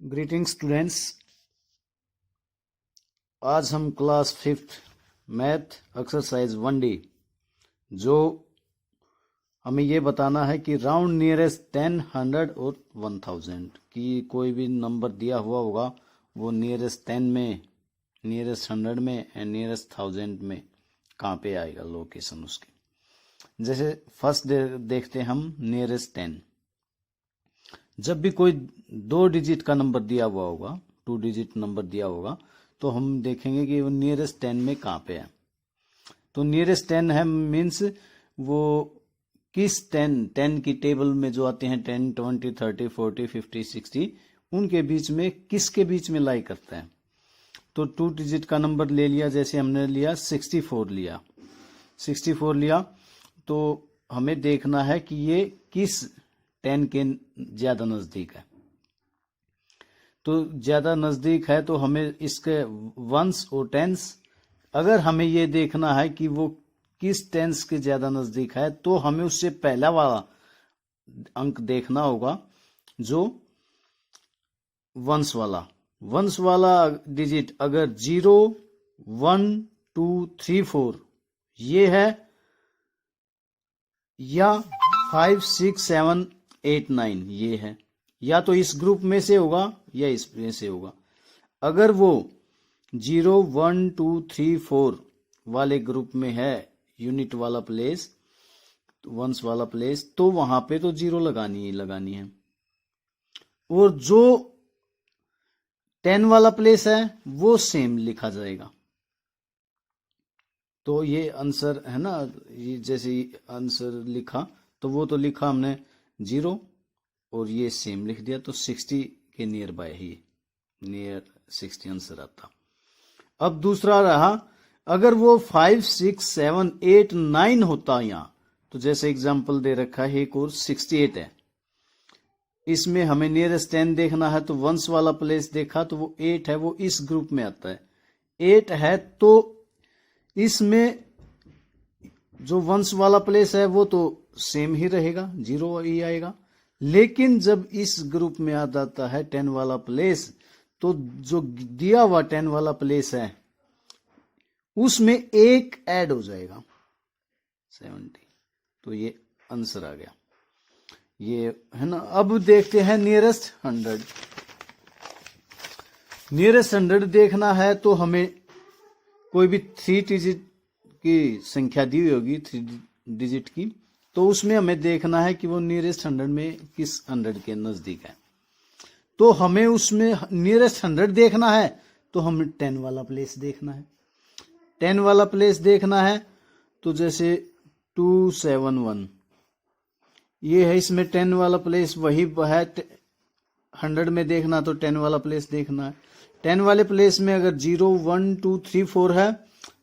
Greeting students, आज हम class 5th math exercise 1D जो हमें ये बताना है कि राउंड नियरेस्ट 10, 100 और 1000 की कोई भी नंबर दिया हुआ होगा वो नियरेस्ट 10 में, नियरेस्ट 100 में एंड नियरेस्ट 1000 में कहाँ पे आएगा लोकेशन उसकी। जैसे फर्स्ट देखते हैं हम नियरेस्ट 10। जब भी कोई 2 डिजिट का नंबर दिया हुआ होगा, 2 डिजिट नंबर दिया होगा, तो हम देखेंगे कि वो नियरेस्ट 10 में कहाँ पे है। तो नियरेस्ट 10 है मीन्स वो किस 10 की टेबल में जो आते हैं 10, 20, 30, 40, 50, 60 उनके बीच में किसके बीच में लाई करता है। तो 2 डिजिट का नंबर ले लिया, जैसे हमने लिया 64 लिया, तो हमें देखना है कि ये किस 10 के ज्यादा नजदीक है। तो ज्यादा नजदीक है तो हमें इसके वंस और टेंस, अगर हमें ये देखना है कि वो किस टेंस के ज्यादा नजदीक है तो हमें उससे पहला वाला अंक देखना होगा जो वंस वाला डिजिट अगर 0, 1, 2, 3, 4 ये है, या 5, 6, 7, 8, 9 ये है, या तो इस ग्रुप में से होगा या इसमें से होगा। अगर वो 0, 1, 2, 3, 4 वाले ग्रुप में है, यूनिट वाला प्लेस, वंस वाला प्लेस, तो वहां पे तो 0 लगानी है। और जो 10 वाला प्लेस है वो सेम लिखा जाएगा। तो ये आंसर है ना, ये जैसे आंसर लिखा तो वो तो लिखा हमने 0 और ये सेम लिख दिया, तो 60 के near by he near 60 answer आता। अब दूसरा रहा, अगर वो 5, 6, 7, 8, 9 होता यहाँ, तो जैसे एग्जांपल दे रखा है एक और 68 है, इसमें हमें नियरेस्ट 10 देखना है, तो वंस वाला प्लेस देखा तो वो 8 है, वो इस ग्रुप में आता है। 8 है तो इसमें जो वंस वाला प्लेस है वो तो सेम ही रहेगा, 0 ही आएगा। लेकिन जब इस ग्रुप में आ जाता है 10 वाला प्लेस, तो जो दिया हुआ 10 वाला प्लेस है उसमें एक ऐड हो जाएगा 70, तो ये आंसर आ गया, ये है ना। अब देखते हैं नियरेस्ट 100। नियरेस्ट 100 देखना है तो हमें कोई भी 3 डिजिट की संख्या दी हुई होगी, 3 डिजिट की, तो उसमें हमें देखना है कि वो नियरेस्ट 100 में किस 100 के नजदीक है। तो हमें उसमें नियरेस्ट 100 देखना है तो हमें 10 वाला प्लेस देखना है। 10 वाला प्लेस देखना है तो जैसे 271 ये है, इसमें 10 वाला प्लेस वही है। 100 में देखना तो 10 वाला प्लेस देखना है। 10 वाले प्लेस में अगर 0, 1, 2, 3, 4 है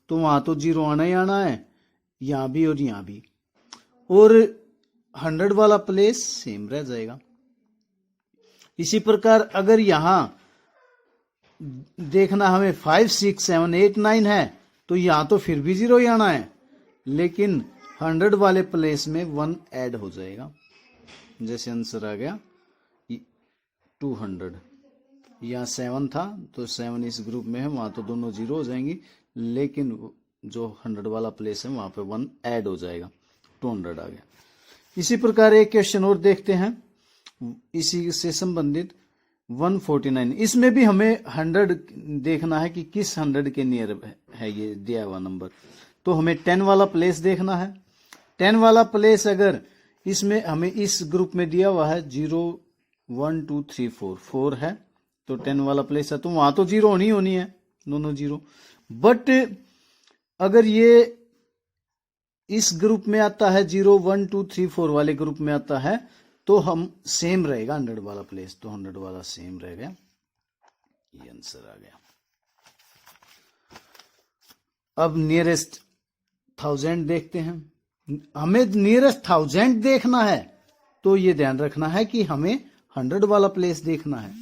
तो वहां तो 0 आना ही आना है, यहां भी और यहां भी, और 100 वाला प्लेस सेम रह जाएगा। इसी प्रकार अगर यहां देखना हमें 5, 6, 7, 8, 9 है तो यहां तो फिर भी 0 ही आना है, लेकिन 100 वाले प्लेस में 1 ऐड हो जाएगा। जैसे आंसर आ गया 200। यहाँ 7 था तो 7 इस ग्रुप में है, वहां तो दोनों 0 हो जाएंगी, लेकिन जो 100 वाला प्लेस है वहां पे 1 ऐड हो जाएगा, 200 आ गया। इसी प्रकार एक क्वेश्चन और देखते हैं इसी से संबंधित 149। इसमें भी हमें 100 देखना है कि किस 100 के नियर है ये दिया हुआ नंबर। तो हमें 10 वाला प्लेस देखना है। 10 वाला प्लेस अगर इसमें हमें इस ग्रुप में दिया हुआ है 0, 1, 2, 3, 4 है, तो 10 वाला प्लेस है, तो वहां तो 0 होनी है, दोनों 0। बट अगर ये इस ग्रुप में आता है 0, 1, 2, 3, 4 वाले ग्रुप में आता है तो हम सेम रहेगा 100 वाला प्लेस, तो 100 वाला सेम रहेगा, ये आंसर आ गया। अब नियरेस्ट 1000 देखते हैं। हमें नियरेस्ट 1000 देखना है तो ये ध्यान रखना है कि हमें 100 वाला प्लेस देखना है।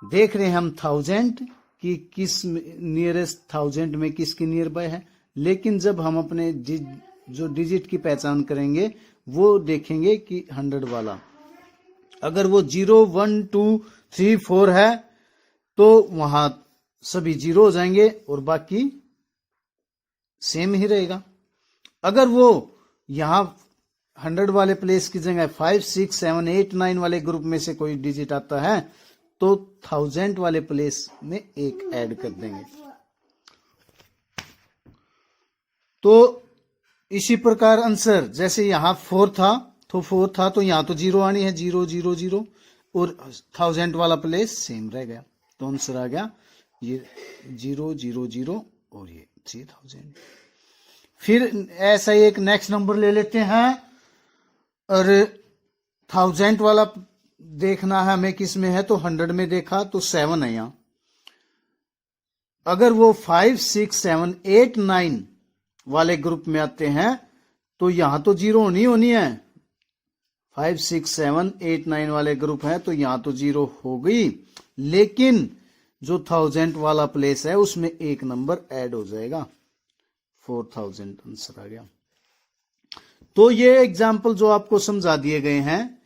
देख रहे हैं हम 1000 की किस नियरेस्ट 1000 में किसके नियर बाय है, लेकिन जब हम अपने जो डिजिट की पहचान करेंगे वो देखेंगे कि 100 वाला, अगर वो 0, 1, 2, 3 4 है तो वहां सभी 0 हो जाएंगे और बाकी सेम ही रहेगा। अगर वो यहां 100 वाले प्लेस की जगह 5 6 7 8 9 वाले ग्रुप में से कोई डिजिट आता है तो 1000 वाले प्लेस में एक ऐड कर देंगे। तो इसी प्रकार आंसर, जैसे यहां 4 था तो 4 था तो यहां तो 0 आनी है, 0 0 0 और 1000 वाला प्लेस सेम रह गया, तो आंसर आ गया ये 0 0 0 और ये 3000। फिर ऐसा ही एक नेक्स्ट नंबर ले लेते हैं और 1000 वाला देखना है हमें किस में है, तो 100 में देखा तो 7 है यहां। अगर वो 5 6 7 8 9 वाले ग्रुप में आते हैं तो यहां तो 0 होनी है, 5 6 7 8 9 वाले ग्रुप है तो यहां तो 0 हो गई, लेकिन जो 1000 वाला प्लेस है उसमें एक नंबर ऐड हो जाएगा, 4000 आंसर आ गया। तो ये एग्जाम्पल जो आपको समझा दिए गए हैं,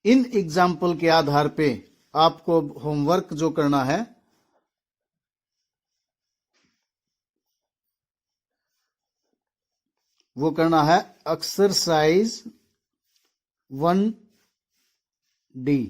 इन एग्जाम्पल के आधार पे आपको होमवर्क जो करना है वो करना है एक्सरसाइज 1D।